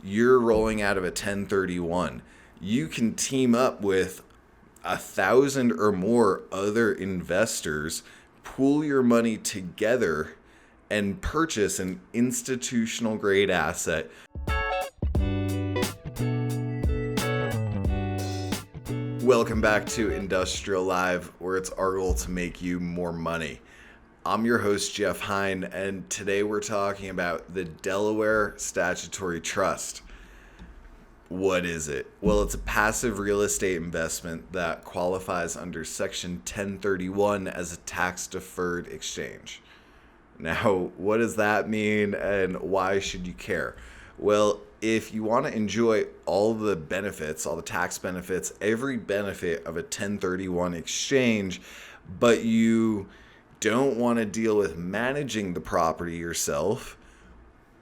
you're rolling out of a 1031. You can team up with 1,000 or more other investors, pool your money together, and purchase an institutional grade asset. Welcome back to Industrial Live, where it's our goal to make you more money. I'm your host, Jeff Heine, and today we're talking about the Delaware Statutory Trust. What is it? Well, it's a passive real estate investment that qualifies under Section 1031 as a tax-deferred exchange. Now, what does that mean and why should you care? Well, if you want to enjoy all the benefits, all the tax benefits, every benefit of a 1031 exchange, but you don't want to deal with managing the property yourself,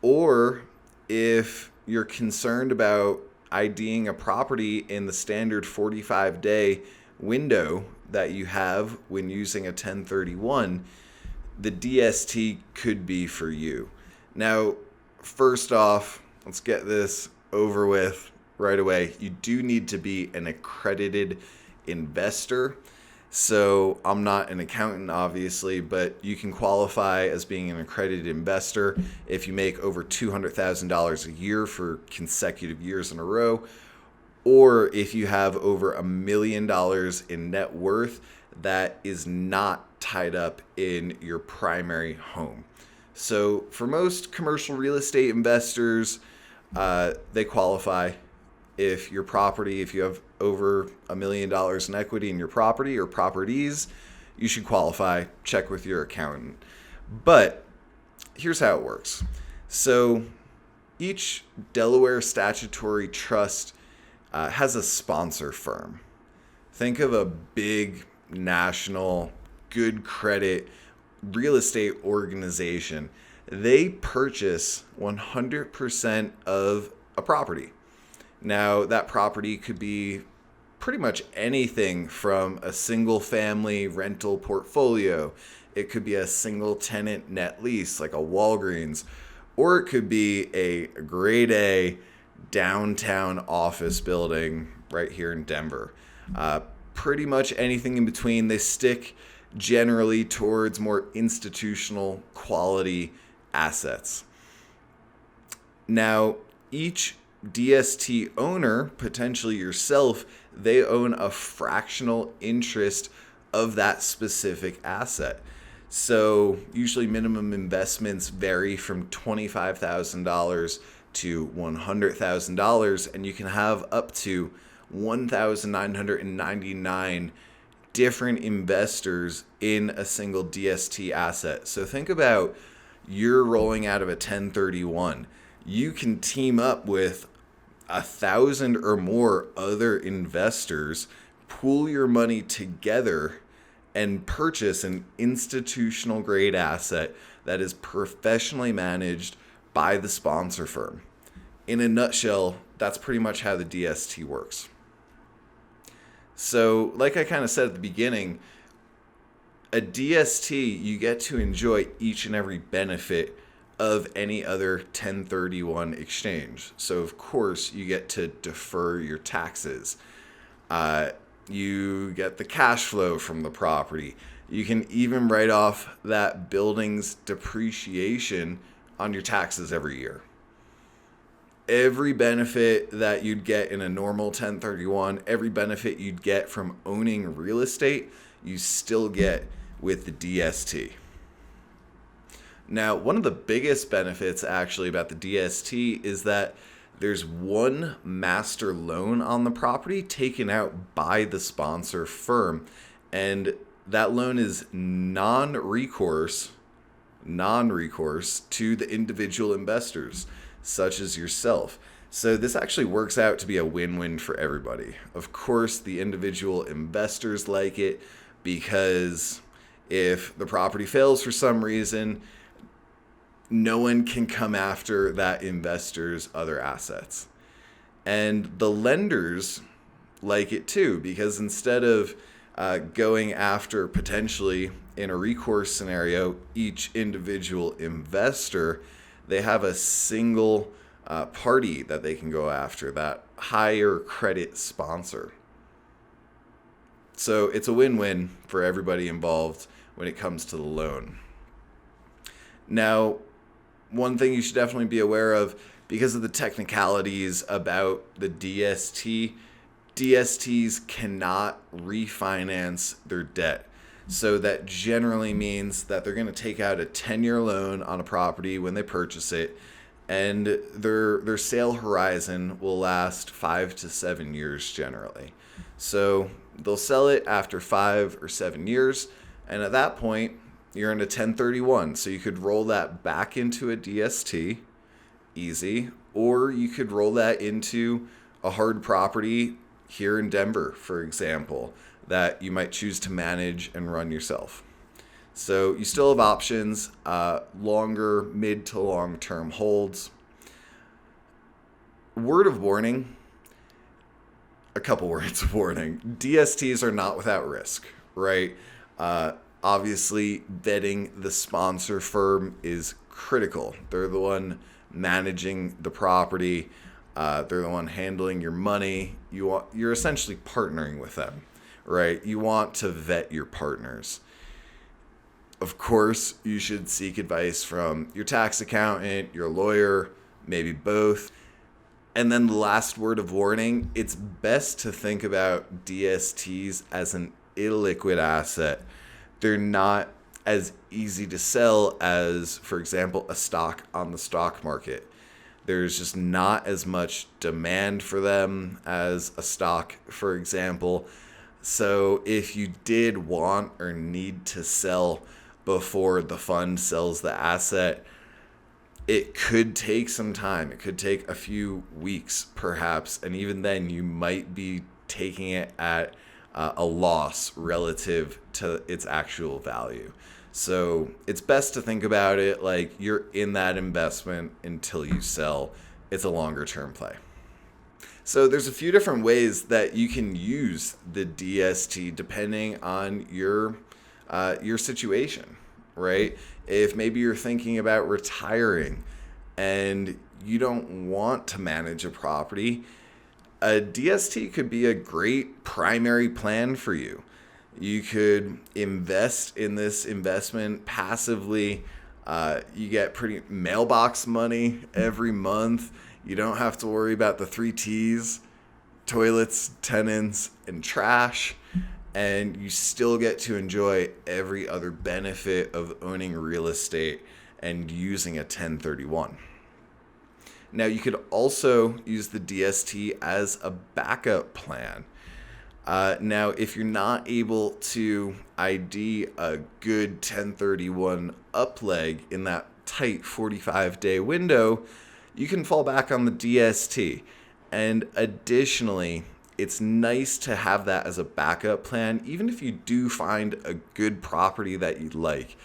or if you're concerned about IDing a property in the standard 45-day window that you have when using a 1031, the DST could be for you. Now, first off, let's get this over with right away. You do need to be an accredited investor. So I'm not an accountant, obviously, but you can qualify as being an accredited investor if you make over $200,000 a year for consecutive years in a row, or if you have over $1 million in net worth that is not tied up in your primary home. So for most commercial real estate investors, they qualify. If you have over $1 million in equity in your property or properties, you should qualify. Check with your accountant. But here's how it works. So each Delaware Statutory Trust has a sponsor firm. Think of a big national, good credit real estate organization. They purchase 100% of a property. Now, that property could be pretty much anything from a single family rental portfolio. It could be a single tenant net lease like a Walgreens, or it could be a grade A downtown office building right here in Denver. Pretty much anything in between. They stick generally towards more institutional quality assets. Now, each DST owner, potentially yourself, they own a fractional interest of that specific asset. So usually minimum investments vary from $25,000 to $100,000, and you can have up to 1,999 different investors in a single DST asset. So think about you're rolling out of a 1031. You can team up with 1,000 or more other investors, pool your money together, and purchase an institutional grade asset that is professionally managed by the sponsor firm. In a nutshell, that's pretty much how the DST works. So, like I kind of said at the beginning, a DST, you get to enjoy each and every benefit of any other 1031 exchange. So of course you get to defer your taxes. You get the cash flow from the property. You can even write off that building's depreciation on your taxes every year. Every benefit that you'd get in a normal 1031, every benefit you'd get from owning real estate, you still get with the DST. Now, one of the biggest benefits actually about the DST is that there's one master loan on the property taken out by the sponsor firm, and that loan is non-recourse to the individual investors, such as yourself. So this actually works out to be a win-win for everybody. Of course, the individual investors like it because if the property fails for some reason, no one can come after that investor's other assets. And the lenders like it too, because instead of going after potentially in a recourse scenario each individual investor, they have a single party that they can go after, that higher credit sponsor. So it's a win-win for everybody involved when it comes to the loan. Now, one thing you should definitely be aware of, because of the technicalities about the DST, DSTs cannot refinance their debt. So that generally means that they're going to take out a 10-year loan on a property when they purchase it, and their sale horizon will last 5 to 7 years generally. So they'll sell it after 5 or 7 years, and at that point, you're in a 1031. So you could roll that back into a DST, easy, or you could roll that into a hard property here in Denver, for example, that you might choose to manage and run yourself. So you still have options, longer, mid to long term holds. Word of warning, a couple words of warning. DSTs are not without risk, right? Obviously, vetting the sponsor firm is critical. They're the one managing the property. They're the one handling your money. You're essentially partnering with them, right? You want to vet your partners. Of course, you should seek advice from your tax accountant, your lawyer, maybe both. And then the last word of warning, it's best to think about DSTs as an illiquid asset. They're not as easy to sell as, for example, a stock on the stock market. There's just not as much demand for them as a stock, for example. So if you did want or need to sell before the fund sells the asset, it could take some time. It could take a few weeks, perhaps. And even then, you might be taking it at a loss relative to its actual value. So it's best to think about it like you're in that investment until you sell. It's a longer term play. So there's a few different ways that you can use the DST depending on your situation, right? If maybe you're thinking about retiring and you don't want to manage a property, a DST could be a great primary plan for you. You could invest in this investment passively. You get pretty mailbox money every month. You don't have to worry about the 3 T's, toilets, tenants, and trash. And you still get to enjoy every other benefit of owning real estate and using a 1031. Now, you could also use the DST as a backup plan. Now, if you're not able to ID a good 1031 upleg in that tight 45-day window, you can fall back on the DST. And additionally, it's nice to have that as a backup plan, even if you do find a good property that you like,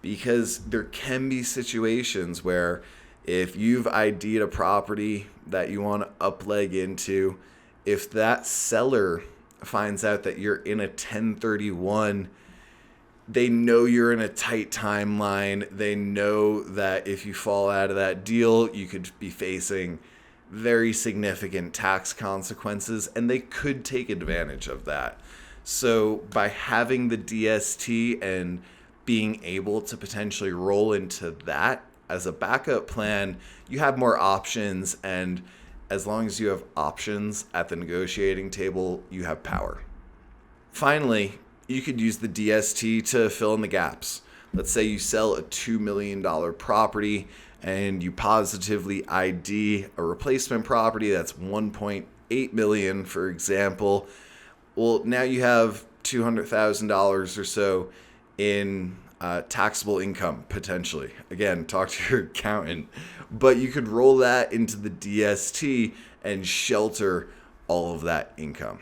because there can be situations where if you've ID'd a property that you want to upleg into, if that seller finds out that you're in a 1031, they know you're in a tight timeline. They know that if you fall out of that deal, you could be facing very significant tax consequences, and they could take advantage of that. So by having the DST and being able to potentially roll into that as a backup plan, you have more options, and as long as you have options at the negotiating table, you have power. Finally, you could use the DST to fill in the gaps. Let's say you sell a $2 million property and you positively ID a replacement property that's $1.8 million, for example. Well, now you have $200,000 or so in taxable income, potentially. Again, talk to your accountant. But you could roll that into the DST and shelter all of that income.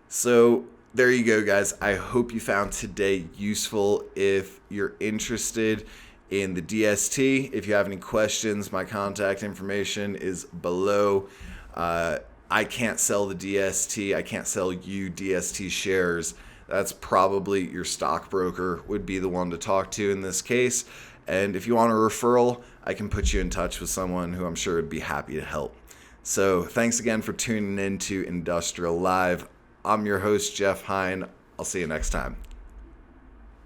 So there you go, guys. I hope you found today useful. If you're interested in the DST, if you have any questions, my contact information is below. I can't sell the DST. I can't sell you DST shares. That's probably your stockbroker would be the one to talk to in this case. And if you want a referral, I can put you in touch with someone who I'm sure would be happy to help. So thanks again for tuning in to Industrial Live. I'm your host, Jeff Heine. I'll see you next time.